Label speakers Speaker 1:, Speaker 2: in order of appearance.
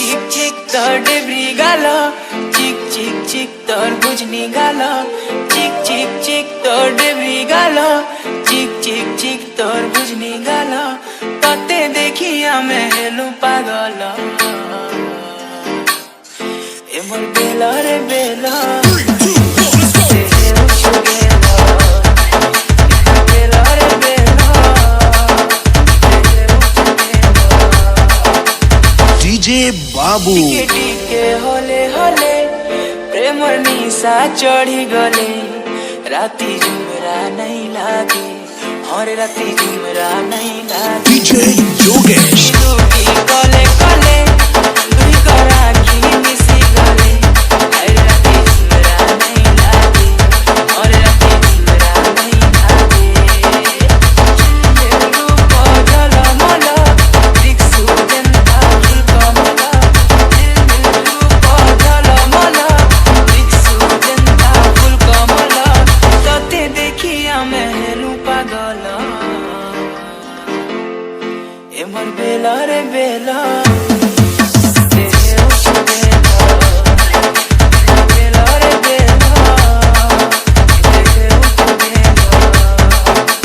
Speaker 1: চিক চিক তোর ডেবরি গাল, চিক চিক চিক তোর বুঝনি গাল, চিক চিক চিক তোর ডেবরি গাল, চিক চিক চিক তোর বুঝনি গাল, ততে দেখি আমি হেলু পাগল। এমন বেলা রে বেলা
Speaker 2: बाबू
Speaker 1: टिके टिके होले होले प्रेमर निशा चढ़ी गले, राती झुमरा नहीं लागे, और राती झुमरा नहीं लागे।
Speaker 2: डीजे योगेश
Speaker 1: कले कले दुई करा की मिसी गले, राती झुमरा नहीं लागे, और राती झुमरा नहीं लागे। रूप झलमल दिक्सु जनता फुल कमला, रूप झलमल दिक्सु जनता फुल कमला, तते देखिया मैं हेलु पागल। एमन बेला रे बेला